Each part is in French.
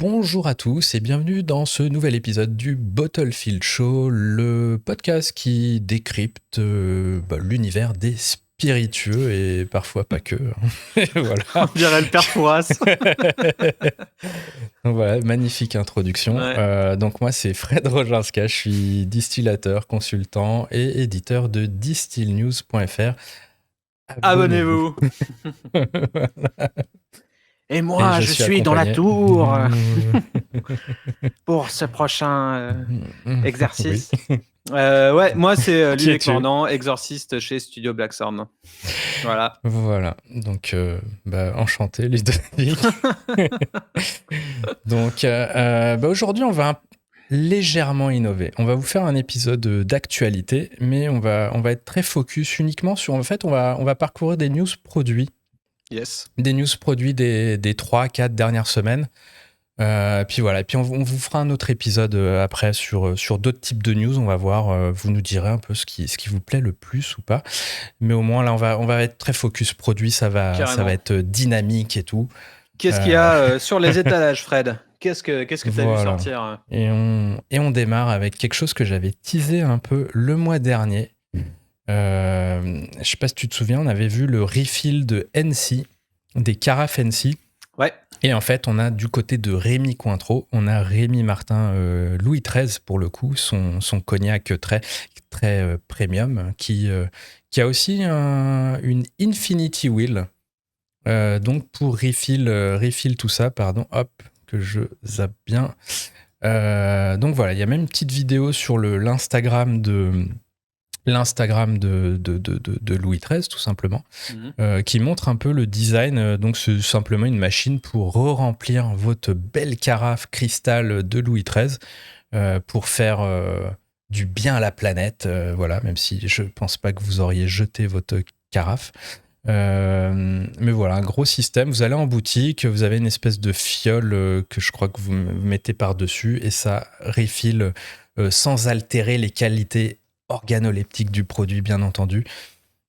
Bonjour à tous et bienvenue dans ce nouvel épisode du Bottlefield Show, le podcast qui décrypte l'univers des spiritueux et parfois pas que. Et voilà. On dirait le père Fouras. Voilà, magnifique introduction. Ouais. Donc moi c'est Fred Roginska, je suis distillateur, consultant et éditeur de distillnews.fr. Abonnez-vous. Et moi, Et je suis accompagné. dans la tour pour ce prochain exercice. Oui. Ouais, moi c'est Qui Ludovic es-tu ? Mordan, exorciste chez Studio Blackthorn. Voilà. Voilà, donc enchanté Ludovic. Donc aujourd'hui on va légèrement innover. On va vous faire un épisode d'actualité, mais on va être très focus uniquement sur, en fait on va parcourir des news produits. Yes. Des news produits des 3-4 dernières semaines. Puis voilà, et puis on vous fera un autre épisode après sur d'autres types de news. On va voir, vous nous direz un peu ce qui vous plaît le plus ou pas. Mais au moins là, on va être très focus produit, ça va être dynamique et tout. Qu'est-ce qu'il y a sur les étalages, Fred ? Qu'est-ce que t'as vu sortir ? Et on démarre avec quelque chose que j'avais teasé un peu le mois dernier. Je sais pas si tu te souviens, on avait vu le refill de NC, des carafes NC. Ouais. Et en fait, on a du côté de Rémi Cointreau, on a Rémi Martin Louis XIII pour le coup, son cognac très premium, qui a aussi une Infinity Wheel. Donc pour refill tout ça, pardon, hop, que je zappe bien. Donc voilà, il y a même une petite vidéo sur l'Instagram de Louis XIII, tout simplement, qui montre un peu le design. Donc, c'est simplement une machine pour re-remplir votre belle carafe cristal de Louis XIII pour faire du bien à la planète. Voilà, même si je pense pas que vous auriez jeté votre carafe. Mais voilà, un gros système. Vous allez en boutique, vous avez une espèce de fiole que je crois que vous mettez par-dessus et ça refill sans altérer les qualités organoleptiques du produit, bien entendu.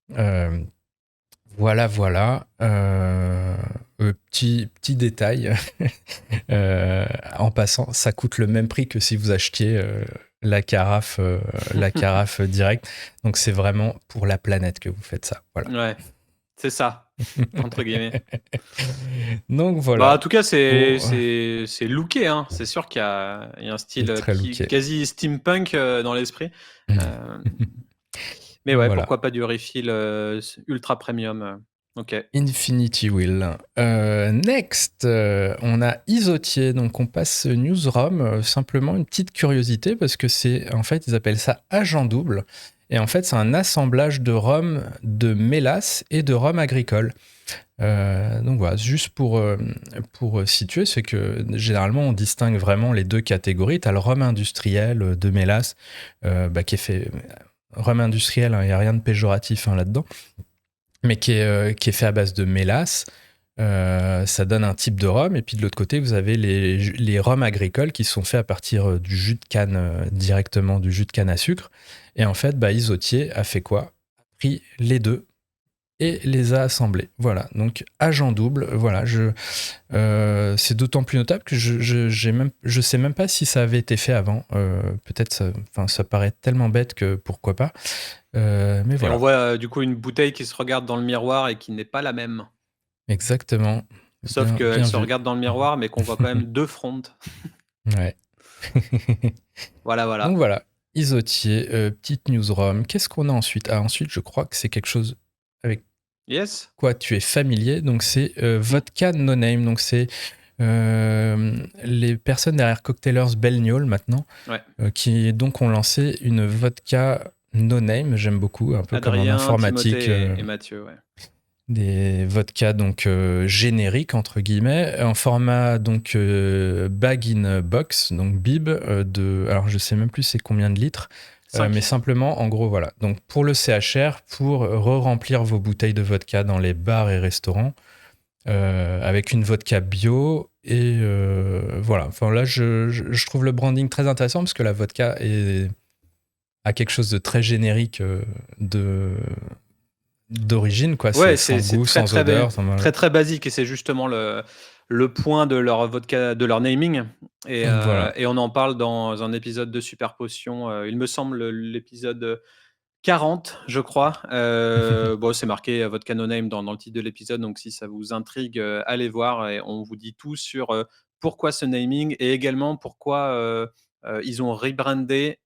Voilà. Petit détail. En passant, ça coûte le même prix que si vous achetiez la carafe directe. Donc, c'est vraiment pour la planète que vous faites ça. Voilà. Ouais, c'est ça, entre guillemets. Donc, voilà. Bah, en tout cas, c'est looké. Hein. C'est sûr qu'il y a un style quasi steampunk dans l'esprit. Mais ouais, voilà. Pourquoi pas du refill ultra premium. Ok. Infinity Wheel. Next, on a Isotier. Donc, on passe Newsroom. Simplement une petite curiosité parce que c'est, en fait, ils appellent ça agent double. Et en fait, c'est un assemblage de rhum de mélasse et de rhum agricole. Donc voilà, juste pour situer, c'est que généralement on distingue vraiment les deux catégories. Tu as le rhum industriel de mélasse qui est fait. Rhum industriel, il n'y a rien de péjoratif là-dedans, mais qui est fait à base de mélasse. Ça donne un type de rhum. Et puis de l'autre côté, vous avez les rhums agricoles qui sont faits à partir du jus de canne, directement du jus de canne à sucre. Et en fait, Isotier a fait quoi ? A pris les deux et les a assemblés. Voilà, donc agent double. Voilà, c'est d'autant plus notable que je sais même pas si ça avait été fait avant. Peut-être, ça paraît tellement bête que pourquoi pas. Mais voilà. Et on voit du coup une bouteille qui se regarde dans le miroir et qui n'est pas la même. Exactement. Sauf qu'elle se regarde dans le miroir, mais qu'on voit quand même deux fronts. Ouais. Voilà. Donc voilà, Isotier, petite newsroom. Qu'est-ce qu'on a ensuite ? Ensuite, je crois que c'est quelque chose avec quoi tu es familier. Donc c'est Vodka No Name. Donc c'est les personnes derrière Cocktailers Bellgnol maintenant, qui donc ont lancé une vodka No Name. J'aime beaucoup, un peu Adrien, comme en informatique. Timothée et Mathieu, ouais. Des vodkas donc génériques entre guillemets en format donc bag in box, donc bib alors je sais même plus c'est combien de litres, mais simplement en gros voilà, donc pour le CHR, pour re-remplir vos bouteilles de vodka dans les bars et restaurants avec une vodka bio. Et voilà, enfin là je trouve le branding très intéressant parce que la vodka a quelque chose de très générique d'origine, quoi. Ouais, c'est sans goût, sans odeur. Très basique, et c'est justement le point de leur vodka, de leur naming. Voilà. Et on en parle dans un épisode de Super Potion. Il me semble l'épisode 40, je crois. Bon, c'est marqué Vodka No Name dans le titre de l'épisode, donc si ça vous intrigue, allez voir et on vous dit tout sur pourquoi ce naming et également pourquoi ils ont rebrandé,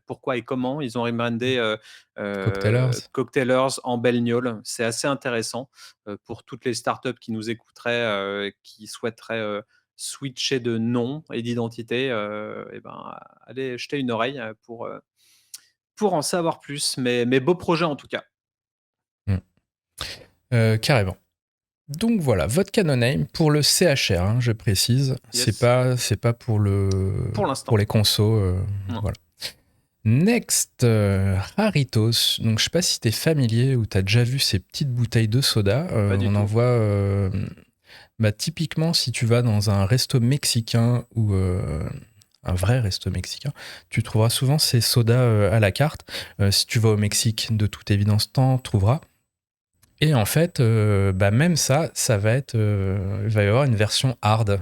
pourquoi et comment ils ont rebrandé Cocktailers. Cocktailers en Belgnol. C'est assez intéressant pour toutes les startups qui nous écouteraient, qui souhaiteraient switcher de nom et d'identité. Et ben, allez jeter une oreille pour en savoir plus, mais beau projet en tout cas. Carrément. Donc voilà, Vodka No Name pour le CHR, hein, je précise. Yes. C'est pas pour l'instant. Pour les consos. Voilà. Next, Raritos. Donc je sais pas si t'es familier ou t'as déjà vu ces petites bouteilles de soda. On en voit typiquement si tu vas dans un resto mexicain ou un vrai resto mexicain, tu trouveras souvent ces sodas à la carte. Si tu vas au Mexique, de toute évidence, t'en trouveras. Et en fait, même ça va être, il va y avoir une version hard.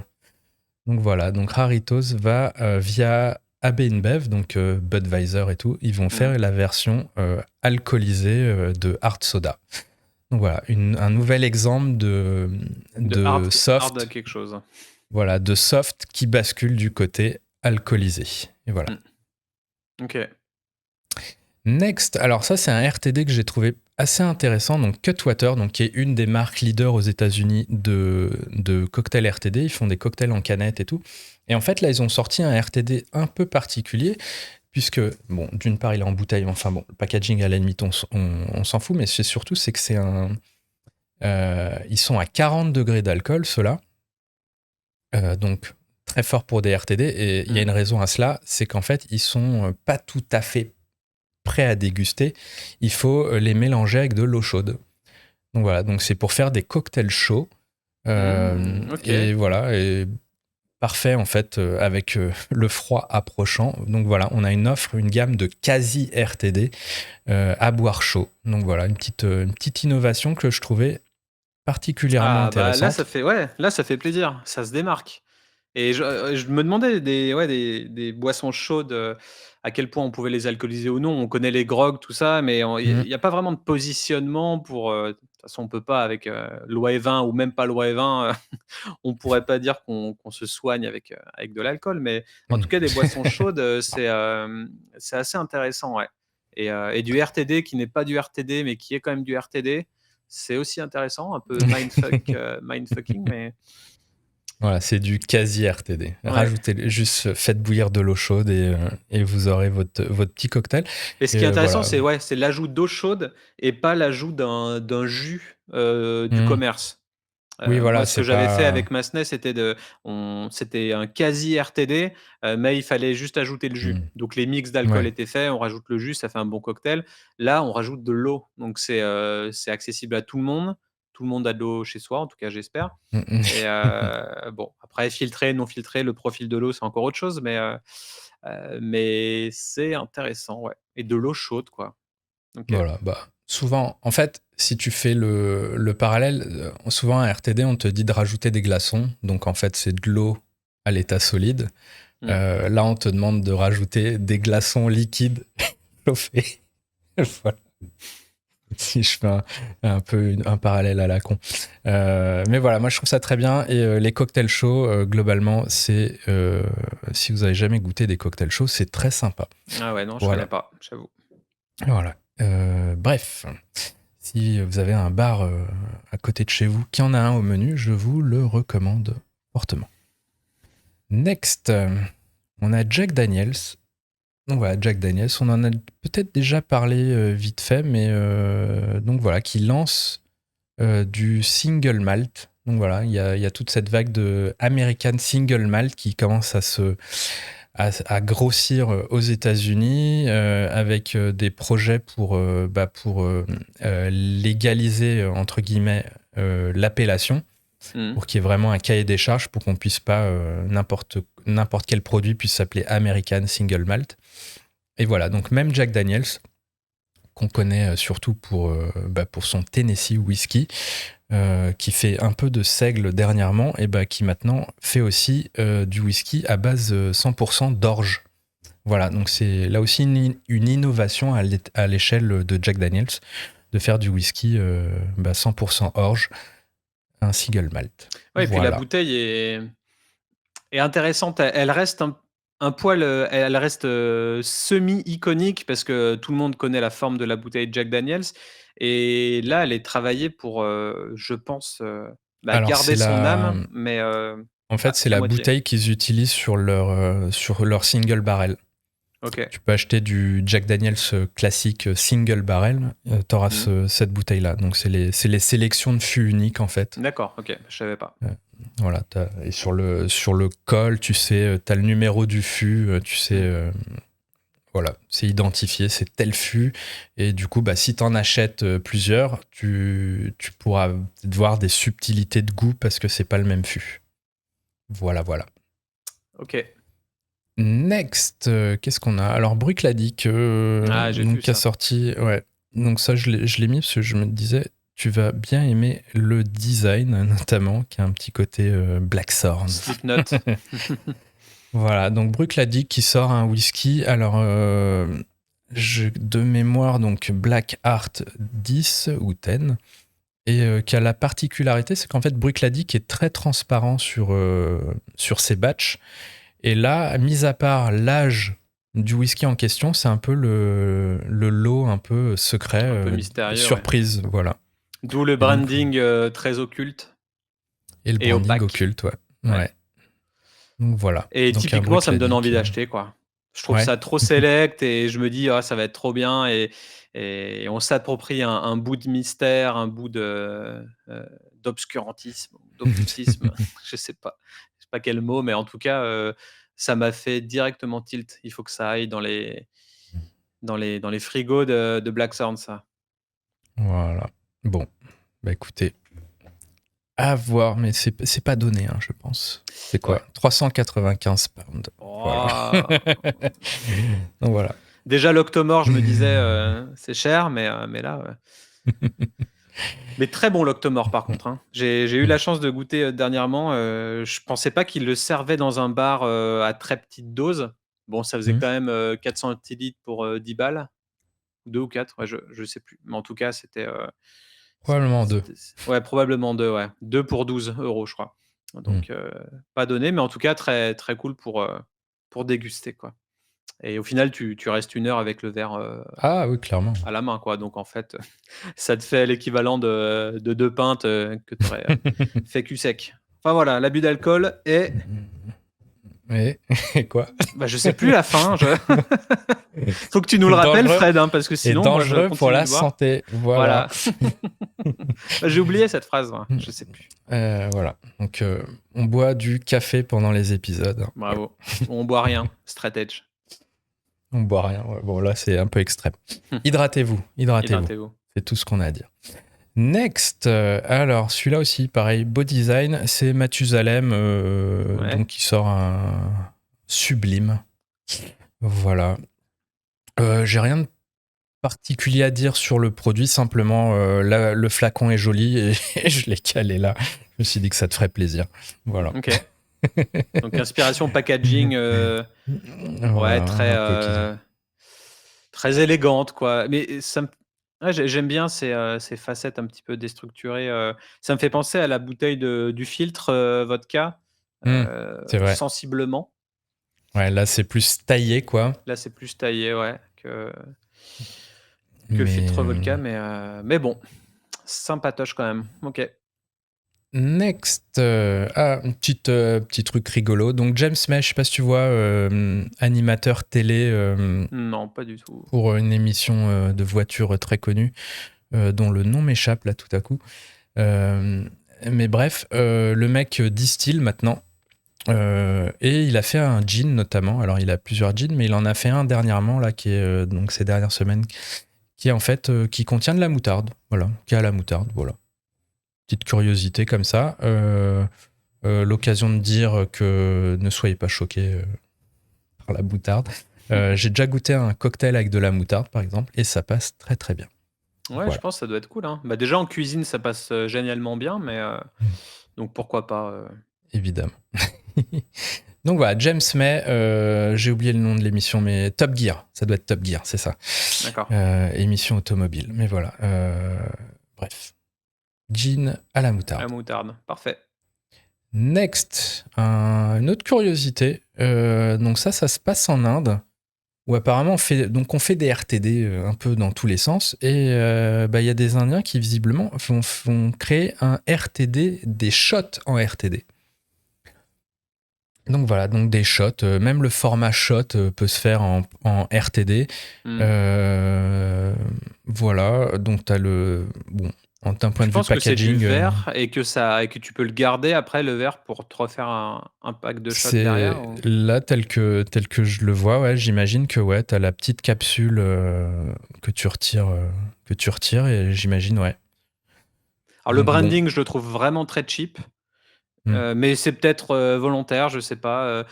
Donc voilà, donc Raritos va via AB InBev, donc Budweiser et tout, ils vont faire la version alcoolisée de hard soda. Donc voilà, un nouvel exemple de hard, soft, hard quelque chose. Voilà, de soft qui bascule du côté alcoolisé. Et voilà. Ok. Next, alors ça c'est un RTD que j'ai trouvé assez intéressant, donc Cutwater, donc qui est une des marques leaders aux États-Unis de cocktails RTD. Ils font des cocktails en canette et tout. Et en fait là ils ont sorti un RTD un peu particulier puisque bon d'une part il est en bouteille, enfin bon le packaging à la limite on s'en fout, mais c'est surtout c'est que c'est un ils sont à 40 degrés d'alcool ceux-là, donc très fort pour des RTD. Et il y a une raison à cela, c'est qu'en fait ils sont pas tout à fait prêts à déguster, il faut les mélanger avec de l'eau chaude. Donc voilà, donc c'est pour faire des cocktails chauds. Okay. Et voilà, et parfait en fait avec le froid approchant. Donc voilà, on a une gamme de quasi RTD à boire chaud. Donc voilà, une petite innovation que je trouvais particulièrement intéressante. Là ça fait plaisir, ça se démarque. Et je me demandais des boissons chaudes, à quel point on pouvait les alcooliser ou non. On connaît les grogs, tout ça, mais il y a pas vraiment de positionnement pour, de toute façon, on peut pas avec, l'eau et vin ou même pas l'eau et vin, on pourrait pas dire qu'on se soigne avec de l'alcool. Mais en tout cas, des boissons chaudes, c'est assez intéressant, ouais. Et du RTD qui n'est pas du RTD, mais qui est quand même du RTD, c'est aussi intéressant, un peu mindfucking, mais voilà, c'est du quasi RTD. Ouais. Rajoutez, juste faites bouillir de l'eau chaude et vous aurez votre petit cocktail. Et ce qui est intéressant, c'est l'ajout d'eau chaude et pas l'ajout d'un jus du commerce. Oui, voilà, moi, ce que j'avais fait avec Massenet, c'était un quasi RTD, mais il fallait juste ajouter le jus. Donc les mix d'alcool étaient faits, on rajoute le jus, ça fait un bon cocktail. Là, on rajoute de l'eau, donc c'est accessible à tout le monde. Tout le monde a de l'eau chez soi, en tout cas, j'espère. Et bon, après, filtré, non filtré, le profil de l'eau, c'est encore autre chose, mais c'est intéressant, ouais. Et de l'eau chaude, quoi. Okay. Voilà, souvent, en fait, si tu fais le parallèle, souvent à RTD, on te dit de rajouter des glaçons. Donc, en fait, c'est de l'eau à l'état solide. Là, on te demande de rajouter des glaçons liquides chauffés. Voilà. Si je fais un peu un parallèle à la con. Mais voilà, moi, je trouve ça très bien. Et les cocktails chauds, globalement, c'est... si vous avez jamais goûté des cocktails chauds, c'est très sympa. Ah ouais, non, je connais pas, j'avoue. Voilà. Bref, si vous avez un bar à côté de chez vous qui en a un au menu, je vous le recommande fortement. Next, on a Jack Daniels. Donc voilà, Jack Daniels, on en a peut-être déjà parlé vite fait, mais donc voilà, qui lance du single malt. Donc voilà, il y a toute cette vague de American single malt qui commence à grossir aux États-Unis avec des projets pour légaliser entre guillemets l'appellation, pour qu'il y ait vraiment un cahier des charges pour qu'on puisse pas n'importe quel produit puisse s'appeler American Single Malt. Et voilà, donc même Jack Daniels qu'on connaît surtout pour son Tennessee Whiskey, qui fait un peu de seigle dernièrement, et qui maintenant fait aussi du whisky à base 100% d'orge. Voilà, donc c'est là aussi une innovation à l'échelle de Jack Daniels, de faire du whisky 100% orge, un single malt. Ouais, et puis la bouteille est intéressante. Elle reste un poil, elle reste semi-iconique parce que tout le monde connaît la forme de la bouteille Jack Daniels. Et là, elle est travaillée pour, je pense, Alors, garder son âme, mais en fait, c'est qu'à la moitié. bouteille qu'ils utilisent sur leur single barrel. Ok. Tu peux acheter du Jack Daniels classique single barrel, tu auras cette bouteille-là. Donc, c'est les sélections de fûts uniques, en fait. D'accord, ok, je savais pas. Voilà, et sur le col, tu sais, tu as le numéro du fût, tu sais, voilà, c'est identifié, c'est tel fût. Et du coup, si tu en achètes plusieurs, tu pourras voir des subtilités de goût parce que c'est pas le même fût. Voilà. Ok. Next, qu'est-ce qu'on a? Alors, Bruichladdich, qui a sorti. Ouais. Donc, ça, je l'ai mis parce que je me disais, tu vas bien aimer le design, notamment, qui a un petit côté Blackthorn. Slipknot. Voilà, donc Bruichladdich qui sort un whisky. Alors, de mémoire, donc Black Art 10 ou 10. Et qui a la particularité, c'est qu'en fait, Bruichladdich est très transparent sur ses batchs. Et là, mis à part l'âge du whisky en question, c'est un peu le lot un peu secret, un peu mystérieux, surprise, voilà. D'où le branding très occulte. Et le branding occulte, ouais. Donc voilà. Et donc, typiquement, ça me donne envie d'acheter, quoi. Je trouve ça trop select et je me dis, ça va être trop bien. Et on s'approprie un bout de mystère, un bout d'obscurantisme, d'occultisme. Je sais pas quel mot, mais en tout cas, ça m'a fait directement tilt. Il faut que ça aille dans les frigos de Blackthorn, ça. Voilà. Bon, écoutez, à voir, mais c'est pas donné, je pense. C'est quoi 395 pounds. Voilà. Donc voilà. Déjà, l'Octomore, je me disais, c'est cher, mais là... Mais très bon l'Octomore par contre. J'ai eu la chance de goûter dernièrement. Je pensais pas qu'il le servait dans un bar à très petite dose. Bon, ça faisait quand même 400 centilitres pour 10 balles. 2 ou 4, je sais plus. Mais en tout cas, c'était... probablement 2. Ouais, probablement 2, ouais. 2 pour 12 €, je crois. Donc, pas donné, mais en tout cas, très, très cool pour déguster, quoi. Et au final, tu restes 1 heure avec le verre oui, clairement. à la main, quoi. Donc, en fait, ça te fait l'équivalent de 2 pintes que tu aurais fait cul sec. Enfin, voilà, l'abus d'alcool est... Et quoi je sais plus la fin. Faut que tu nous le rappelles, Fred, parce que sinon, moi, je continue pour la santé. Voilà. J'ai oublié cette phrase, je sais plus. Voilà. Donc, on boit du café pendant les épisodes. Bravo. On boit rien. Straight edge. On boit rien. Bon, là, c'est un peu extrême. Hydratez-vous. C'est tout ce qu'on a à dire. Next, alors celui-là aussi, pareil, beau design, c'est Mathusalem, donc qui sort un sublime. Voilà. J'ai rien de particulier à dire sur le produit, simplement là, le flacon est joli et je l'ai calé là. Je me suis dit que ça te ferait plaisir. Voilà. Ok. Donc inspiration packaging, très élégante, quoi. Mais ça me... j'aime bien ces facettes un petit peu déstructurées. Ça me fait penser à la bouteille du filtre vodka, c'est vrai. sensiblement. Ouais, là c'est plus taillé, quoi. Là c'est plus taillé, que filtre vodka, mais bon, sympatoche quand même. Ok. Next, petit truc rigolo. Donc James May, je sais pas si tu vois, animateur télé. Non, pas du tout. Pour une émission de voiture très connue, dont le nom m'échappe là tout à coup. Mais bref, le mec distille maintenant. Et il a fait un gin notamment. Alors il a plusieurs gins, mais il en a fait un dernièrement là, qui est donc ces dernières semaines, qui est en fait qui contient de la moutarde. Voilà, qui a la moutarde. Voilà. Petite curiosité comme ça. L'occasion de dire que ne soyez pas choqués par la moutarde. J'ai déjà goûté un cocktail avec de la moutarde, par exemple, et ça passe très très bien. Ouais, je Voilà. pense que ça doit être cool, hein. Bah, déjà en cuisine, ça passe, génialement bien, mais donc pourquoi pas, Évidemment. Donc voilà, James May, j'ai oublié le nom de l'émission, mais Top Gear, ça doit être Top Gear, c'est ça. D'accord. Émission automobile, mais voilà. Bref. Gin à la La moutarde. moutarde, parfait. Next, une autre curiosité. Donc ça se passe en Inde, où apparemment on fait des RTD un peu dans tous les sens, et il y a des Indiens qui visiblement vont créer un RTD, des shots en RTD. Donc voilà, donc des shots, même le format shot peut se faire en RTD. Voilà, donc tu as le... Bon, d'un point Je de vue pense que c'est du packaging, verre et que tu peux le garder après le verre pour te refaire un pack de shots derrière ou? là, tel que je le vois, ouais, j'imagine que ouais, tu as la petite capsule que tu retires et j'imagine, ouais. Alors le Donc bon. branding, je le trouve vraiment très cheap, Hmm. mais c'est peut-être, volontaire, je sais pas,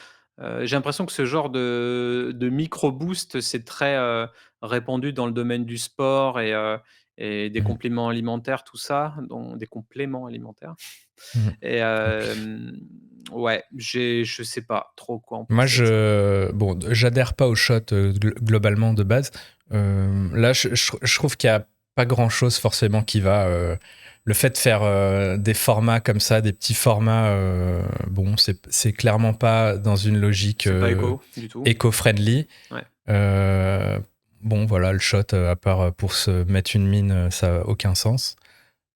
j'ai l'impression que ce genre de micro boost, c'est très, répandu dans le domaine du sport et des Mhm. compléments alimentaires, tout ça, dont des compléments alimentaires Mhm. et ouais, je sais pas trop quoi en Moi, penser de ça. j'adhère pas au shot globalement de base. Là, je trouve qu'il y a pas grand chose forcément qui va. Le fait de faire des formats comme ça, des petits formats, bon, c'est clairement pas dans une logique C'est pas éco du tout. éco-friendly. Ouais. Bon, voilà, le shot, à part pour se mettre une mine, ça n'a aucun sens.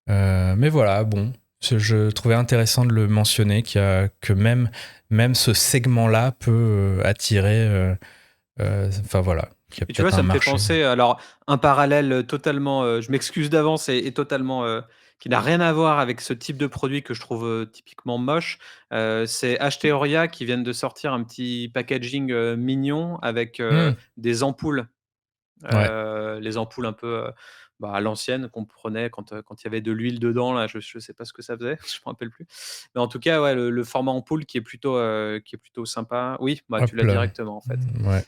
Mais voilà, bon, je trouvais intéressant de le mentionner, que même ce segment-là peut attirer. Enfin voilà, qu'il y a Et tu vois, peut-être un ça me fait marché. penser, alors un parallèle, totalement, je m'excuse d'avance et totalement, qui n'a rien à voir avec ce type de produit que je trouve, typiquement moche. C'est Asteoria qui viennent de sortir un petit packaging, mignon avec, Hmm, des ampoules. ouais, Les ampoules un peu, bah, à l'ancienne qu'on prenait quand il y avait de l'huile dedans là, je sais pas ce que ça faisait, je me rappelle plus. Mais en tout cas, ouais, le format ampoule qui est plutôt sympa. Oui, bah, tu hop l'as là. directement en fait. Ouais,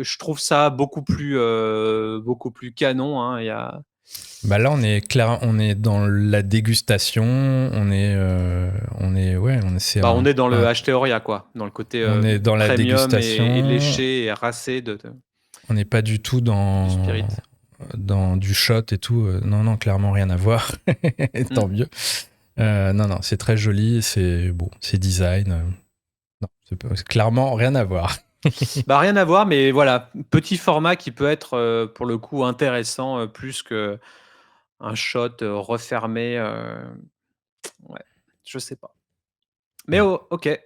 Je trouve ça beaucoup plus canon, hein. Il y a bah là, on est dans la dégustation, bah, on est dans le Asteoria quoi, dans le côté, on est dans la premium et dégustation, léché et racé de on n'est pas du tout du spirit. dans du shot et tout. Non, non, clairement rien à voir. Tant Mmh. mieux. Non, non, c'est très joli, c'est bon, c'est design. Non, c'est clairement rien à voir. Bah, rien à voir, mais voilà, petit format qui peut être, pour le coup intéressant, plus qu'un shot, refermé, ouais, je sais pas. Mais Mm. OK,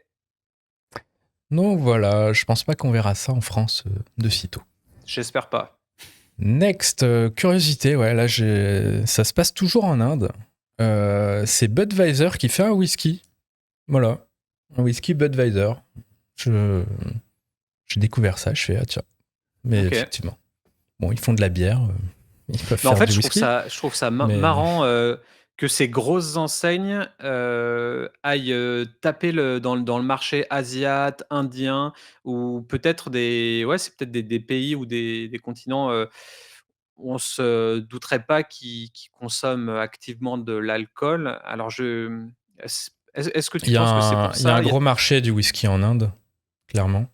Donc voilà, je pense pas qu'on verra ça en France de sitôt. j'espère pas. Next, curiosité, ouais, là ça se passe toujours en Inde. C'est Budweiser qui fait un whisky. Voilà, un whisky Budweiser. Je- J'ai découvert ça, je fais, ah tiens. Mais OK. effectivement, bon, ils font de la bière, ils peuvent Mais en faire fait, du whisky, je trouve ça mais marrant, que ces grosses enseignes, aillent, taper dans le marché asiate, indien ou peut-être c'est peut-être des pays ou des continents, où on se douterait pas qu'ils consomment activement de l'alcool. Alors est-ce que tu penses que c'est pour il y a ça? un gros marché du whisky en Inde, clairement.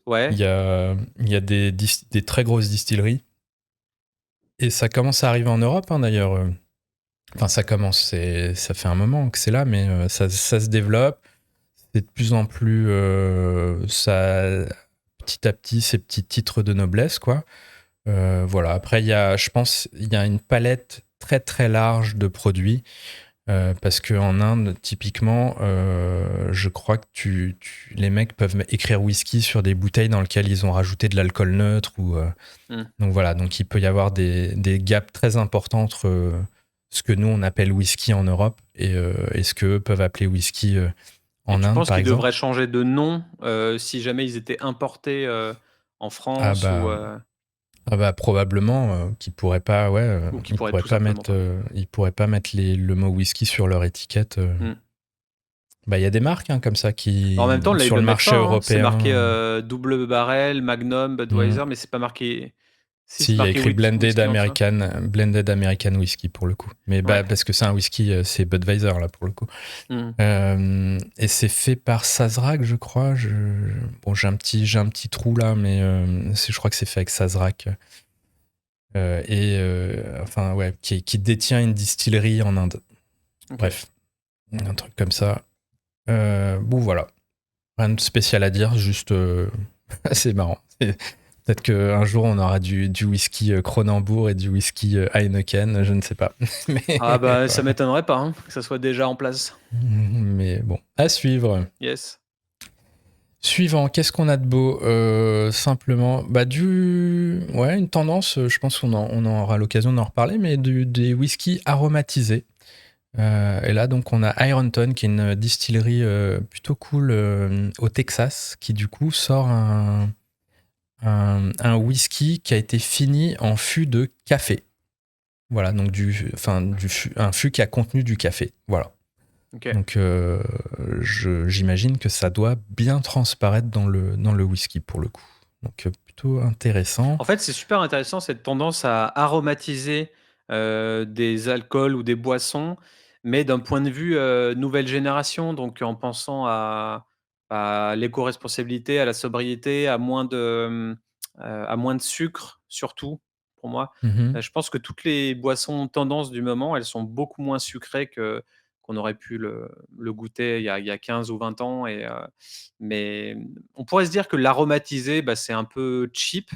Ouais, Il y a des très grosses distilleries. Et ça commence à arriver en Europe, hein, d'ailleurs. Enfin, ça fait un moment que c'est là, mais ça se développe. C'est de plus en plus, petit à petit, ces petits titres de noblesse, quoi. Voilà. Après, je pense, il y a une palette très très large de produits. Parce qu'en Inde, typiquement, je crois que les mecs peuvent écrire whisky sur des bouteilles dans lesquelles ils ont rajouté de l'alcool neutre. mmh. Donc voilà, donc il peut y avoir des gaps très importants entre ce que nous on appelle whisky en Europe et ce qu'eux peuvent appeler whisky Et en tu Inde, penses par qu'ils exemple. devraient changer de nom, si jamais ils étaient importés, en Ah France bah, ah bah probablement qu'ils pourraient pas, ouais, ou qu'ils pourraient tout simplement pas? ils pourraient pas mettre le mot whisky sur leur étiquette. Mmh. Bah, il y a des marques comme ça En même temps, là, ils sur le le mettent marché pas, hein. C'est européen. marqué double barrel, Magnum, Hmm. Budweiser, mais c'est pas marqué. Si, Si, c'est il y a marqué écrit whisky en dessous. Blended American Whisky pour le coup. Mais Ouais. bah, parce que c'est un whisky, c'est Budweiser là pour le coup. Hmm. Et c'est fait par Sazerac, je crois. Bon, j'ai un petit trou là, mais je crois que c'est fait avec Sazerac. Enfin, ouais, qui détient une distillerie en Inde. Ok. Bref, un truc comme ça. Bon, voilà. Rien de spécial à dire, juste assez marrant. Peut-être qu'un jour, on aura du whisky Kronenbourg et du whisky Heineken, je ne sais pas. Mais, Ah bah, ça voilà. m'étonnerait pas hein, que ça soit déjà en place. Mais bon, à suivre. Yes. Suivant, qu'est-ce qu'on a de beau simplement, ouais, une tendance, je pense on en aura l'occasion d'en reparler, mais des whiskies aromatisés. Et là, donc, on a Ironton, qui est une distillerie plutôt cool au Texas, qui du coup sort un whisky qui a été fini en fût de café. Voilà, donc un fût qui a contenu du café. Voilà. Ok. Donc, j'imagine que ça doit bien transparaître dans le whisky pour le coup. Donc, plutôt intéressant. En fait, c'est super intéressant cette tendance à aromatiser des alcools ou des boissons, mais d'un point de vue nouvelle génération, donc en pensant à l'éco-responsabilité, à la sobriété, à moins de sucre surtout, pour moi. Mhm. Je pense que toutes les boissons tendances du moment, elles sont beaucoup moins sucrées qu'on aurait pu le goûter il y a 15 ou 20 ans. Mais on pourrait se dire que l'aromatiser, bah, c'est un peu cheap.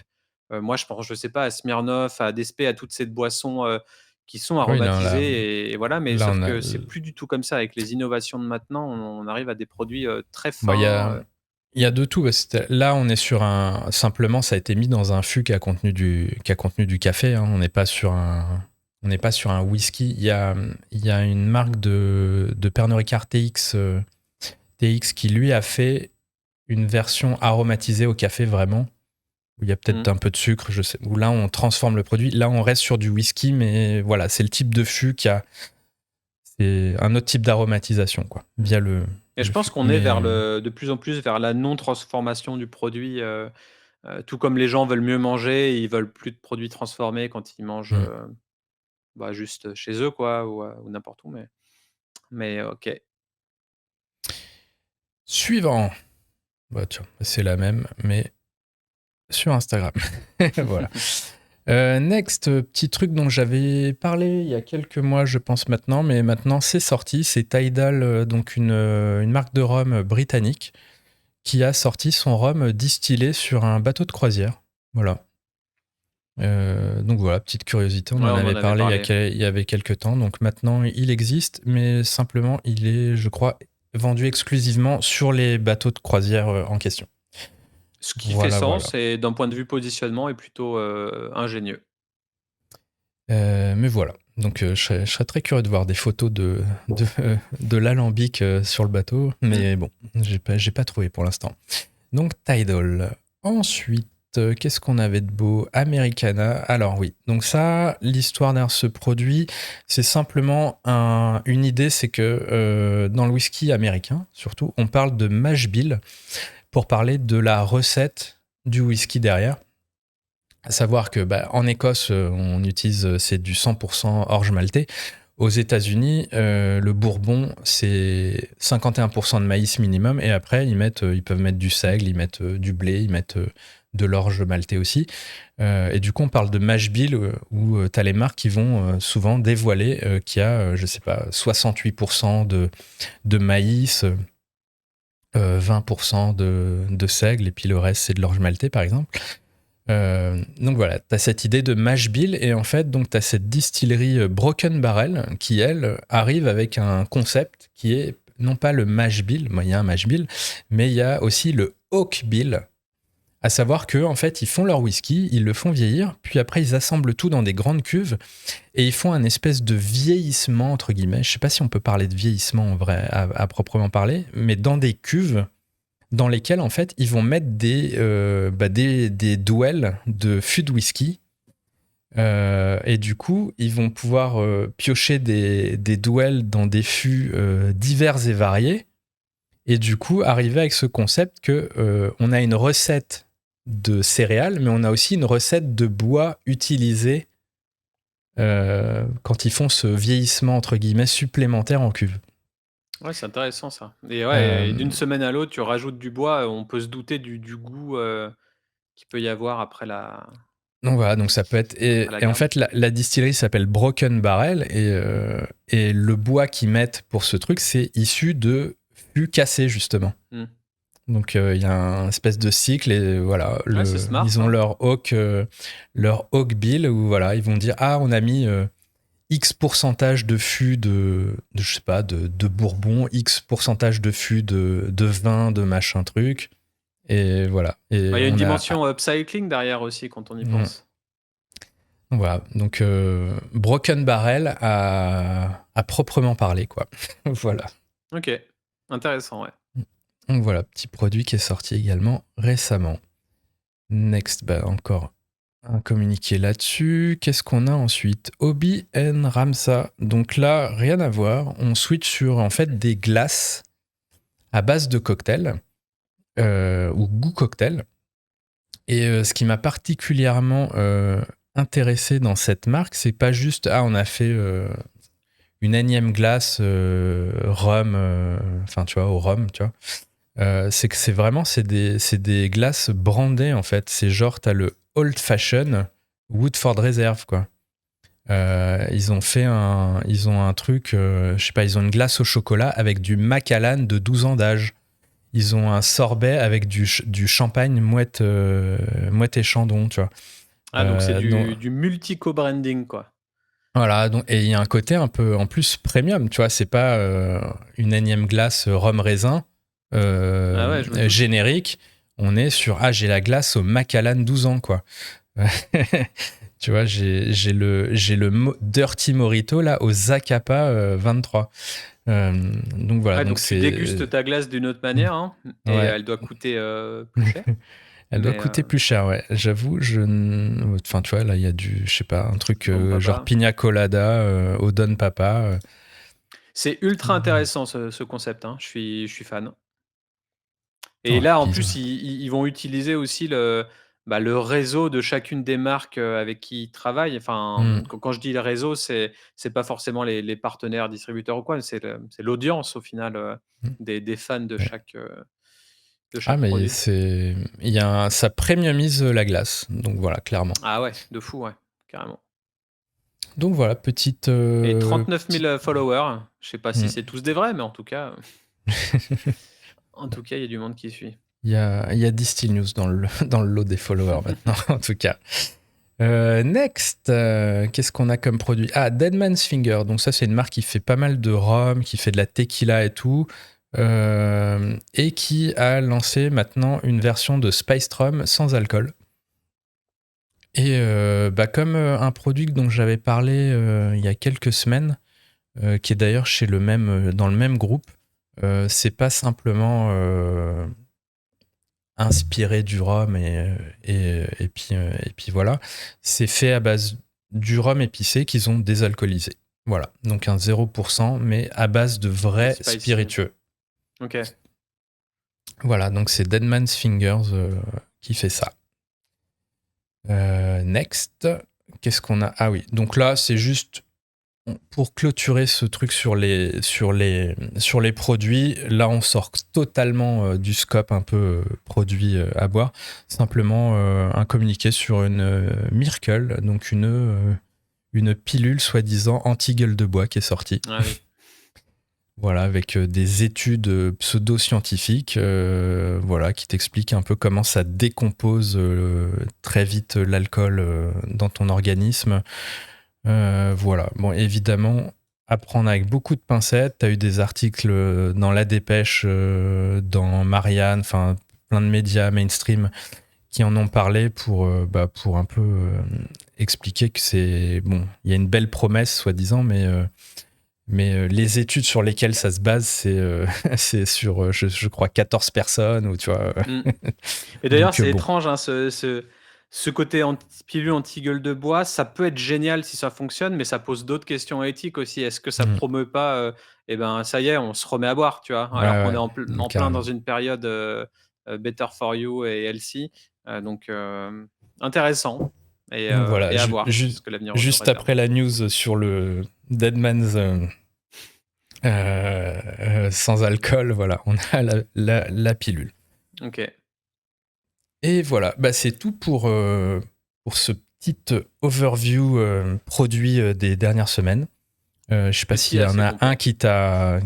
Moi, je pense, je sais pas, à Smirnoff, à Despé, à toutes ces boissons, qui sont Oui, non, aromatisées et voilà, mais là, sauf on a. que c'est plus du tout comme ça. Avec les innovations de maintenant, on arrive à des produits, très Bah, fins, il y a de tout. Là, on est sur un. Simplement, ça a été mis dans un fût qui a contenu du café. Hein. On n'est pas sur un whisky. Il y a une marque de Pernod Ricard TX qui, lui, a fait une version aromatisée au café, vraiment. Où il y a peut-être mmh. un peu de sucre, je sais. Où là, on transforme le produit. Là, on reste sur du whisky, mais voilà, c'est le type de fût qui a. C'est un autre type d'aromatisation, quoi, via Et je le pense fût. qu'on est Mais. de plus en plus vers la non-transformation du produit, tout comme les gens veulent mieux manger, ils veulent plus de produits transformés quand ils mangent, Hmm. bah, juste chez eux quoi ou n'importe où, mais OK. Suivant. Bah, tiens, c'est la même, mais sur Instagram. Voilà. Next, petit truc dont j'avais parlé il y a quelques mois, je pense maintenant, mais maintenant c'est sorti. C'est Tidal, donc une marque de rhum britannique, qui a sorti son rhum distillé sur un bateau de croisière. Voilà. Donc voilà, petite curiosité, on Ouais, en on en avait avait parlé parlé. il y avait quelques temps. Donc maintenant, il existe, mais simplement, il est, je crois, vendu exclusivement sur les bateaux de croisière en question. Ce qui fait Voilà, voilà. sens et d'un point de vue positionnement est plutôt, ingénieux. Mais voilà. Donc je serais très curieux de voir des photos de l'alambic sur le bateau, Mmh. mais bon, j'ai pas trouvé pour l'instant. Donc Tidal. Ensuite, qu'est-ce qu'on avait de beau? Americana. Alors oui, donc ça, l'histoire derrière ce produit, c'est simplement une idée, c'est que dans le whisky américain, surtout, on parle de mash bill pour parler de la recette du whisky derrière. À savoir que en Écosse, on utilise, c'est du 100% orge maltais. Aux États-Unis, le bourbon, c'est 51% de maïs minimum. Et après, ils peuvent mettre du seigle, ils mettent du blé, ils mettent de l'orge maltais aussi. Et du coup, on parle de mash bill où tu as les marques qui vont souvent dévoiler qu'il y a, je sais pas, 68% de maïs, 20% de seigle, et puis le reste, c'est de l'orge maltais, par exemple. Donc voilà, tu as cette idée de mash bill, et en fait, donc tu as cette distillerie Broken Barrel qui, elle, arrive avec un concept qui est non pas le mash bill, il y a un mash bill, mais il y a aussi le oak bill. À savoir que en fait, ils font leur whisky, ils le font vieillir, puis après ils assemblent tout dans des grandes cuves et ils font un espèce de vieillissement entre guillemets. Je sais pas si on peut parler de vieillissement en vrai à proprement parler, mais dans des cuves dans lesquelles en fait ils vont mettre des duels de fûts de whisky. Et du coup, ils vont pouvoir piocher des duels dans des fûts divers et variés. Et du coup, arriver avec ce concept que on a une recette de céréales, mais on a aussi une recette de bois utilisé quand ils font ce vieillissement entre guillemets supplémentaire en cuve. Ouais, c'est intéressant ça. Et Euh, ouais, et d'une semaine à l'autre, tu rajoutes du bois, on peut se douter du goût, qu'il peut y avoir donc voilà, donc ça peut être après la et en garde. fait la distillerie s'appelle Broken Barrel et le bois qu'ils mettent pour ce truc c'est issu de fûts cassés justement. Mmh. Donc il y a un espèce de cycle et voilà, Ouais, c'est smart ils ont ça. leur oak bill où voilà, ils vont dire ah on a mis X pourcentage de fûts je sais pas de bourbon, X pourcentage de fûts de vin, de machin truc et voilà. Et Bah, il y a une on a dimension upcycling derrière aussi quand on y mm, pense. voilà, donc Broken Barrel à proprement parler quoi. Voilà. OK, intéressant, ouais. Donc voilà, petit produit qui est sorti également récemment. Next, bah encore un communiqué là-dessus. Qu'est-ce qu'on a ensuite? Obi and Ramsa. Donc là, rien à voir. On switch sur en fait des glaces à base de cocktail ou goût cocktail. Et ce qui m'a particulièrement intéressé dans cette marque, c'est pas juste on a fait une énième glace rhum, enfin tu vois au rhum, tu vois. C'est que c'est des glaces brandées en fait. C'est genre t'as le Old Fashion Woodford Reserve quoi. Ils ont un truc, je sais pas, ils ont une glace au chocolat avec du Macallan de 12 ans d'âge. Ils ont un sorbet avec du champagne mouette et chandon, tu vois. Ah donc c'est Donc, du multi-co-branding, quoi. voilà, donc, et il y a un côté un peu en plus premium, tu vois, c'est pas une énième glace rhum raisin Ah ouais, je me doute. générique. On est sur j'ai la glace au Macallan 12 ans, quoi. Tu vois, j'ai le Dirty Morito là au Zacapa 23. Donc voilà, Ouais, donc donc tu c'est dégustes ta glace d'une autre manière, hein, et ouais. elle doit coûter, plus cher, Elle doit mais coûter plus cher, ouais. J'avoue, enfin, tu vois, là, il y a je sais pas, un truc bon genre papa. pina colada au Don Papa. C'est ultra intéressant ce concept, hein, je suis fan. Et Ouais, là, en puis plus, ils vont utiliser aussi le réseau de chacune des marques, avec qui ils travaillent. Enfin, hmm, quand je dis le réseau, c'est pas forcément les partenaires distributeurs ou quoi, c'est l'audience au final, hmm, des fans ouais. de Ah, chaque mais produit. c'est. Ça premiumise la glace. Donc voilà, clairement. Ah ouais, de fou, ouais, carrément. Donc voilà, petite. Et 39 Petite... 000 followers. Je sais pas si hmm. c'est tous des vrais, mais en tout cas, il y a du monde qui suit. Il y a Distill News dans le lot des followers maintenant, en tout cas. Next, qu'est-ce qu'on a comme produit? Ah, Deadman's Finger. Donc ça, c'est une marque qui fait pas mal de rhum, qui fait de la tequila et tout, et qui a lancé maintenant une version de Spiced Rum sans alcool. Et comme un produit dont j'avais parlé il y a quelques semaines, qui est d'ailleurs dans le même groupe, c'est pas simplement inspiré du rhum et puis voilà. C'est fait à base du rhum épicé qu'ils ont désalcoolisé. Voilà, donc un 0%, mais à base de Ouais, vrais spicy. spiritueux. OK. Voilà, donc c'est Deadman's Fingers qui fait ça. Next, qu'est-ce qu'on a? Ah oui, donc là, c'est juste pour clôturer ce truc sur les produits. Là, on sort totalement du scope un peu produit à boire. Simplement un communiqué sur une Miracle, donc une pilule soi-disant anti-gueule de bois qui est sortie. Ah oui. Voilà, avec des études pseudo-scientifiques voilà, qui t'expliquent un peu comment ça décompose très vite l'alcool dans ton organisme. Voilà. Bon, évidemment, à prendre avec beaucoup de pincettes. Tu as eu des articles dans La Dépêche, dans Marianne, enfin, plein de médias mainstream qui en ont parlé pour un peu expliquer que c'est. Bon, il y a une belle promesse, soi-disant, mais les études sur lesquelles ça se base, c'est sur, je crois, 14 personnes, ou tu vois. Mmh. Et d'ailleurs, Donc, c'est bon. étrange, hein, ce côté pilule anti-gueule de bois, ça peut être génial si ça fonctionne, mais ça pose d'autres questions éthiques aussi. Est-ce que ça Mmh. promeut pas, et ben, ça y est, on se remet à boire, tu vois? Ouais, Alors qu'on ouais, est en plein dans carrément. une période, better for you et healthy, donc intéressant Donc voilà, et à voir ce que l'avenir nous juste réserve. après la news sur le Deadman's sans alcool, voilà, on a la pilule. OK. Et voilà, bah, c'est tout pour ce petit overview produit des dernières semaines. Je sais pas s'il Petit y en assez a un complet.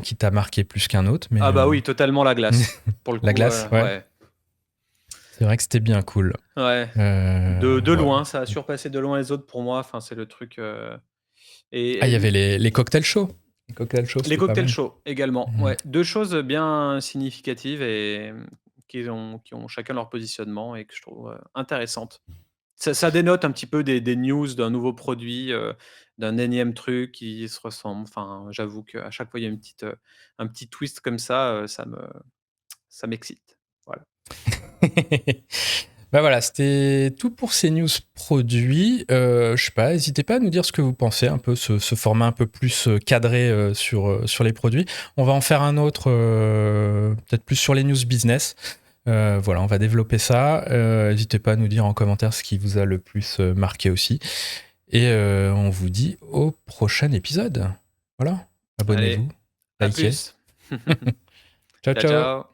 qui t'a marqué plus qu'un autre, mais Ah bah oui, totalement la glace. Pour le la coup, glace, ouais, ouais. c'est vrai que c'était bien cool. Ouais. De Ouais. loin, ça a surpassé de loin les autres pour moi. Enfin, c'est le truc, Ah, il y et avait les cocktails chauds. Les cocktails chauds, les c'était pas cocktails mal. chauds également, Mhm. ouais. 2 choses bien significatives et qui ont chacun leur positionnement et que je trouve, intéressantes. Ça dénote un petit peu des news d'un nouveau produit, d'un énième truc qui se ressemble. Enfin, j'avoue qu'à chaque fois, il y a un petit twist comme ça, ça m'excite. Voilà. Bah voilà, c'était tout pour ces news produits. Je sais pas, n'hésitez pas à nous dire ce que vous pensez, un peu ce format un peu plus cadré sur les produits. On va en faire un autre, peut-être plus sur les news business. Voilà, on va développer ça. N'hésitez pas à nous dire en commentaire ce qui vous a le plus marqué aussi. Et on vous dit au prochain épisode. Voilà, Allez, abonnez-vous, à likez. plus. Ciao, Ciao, ciao. ciao.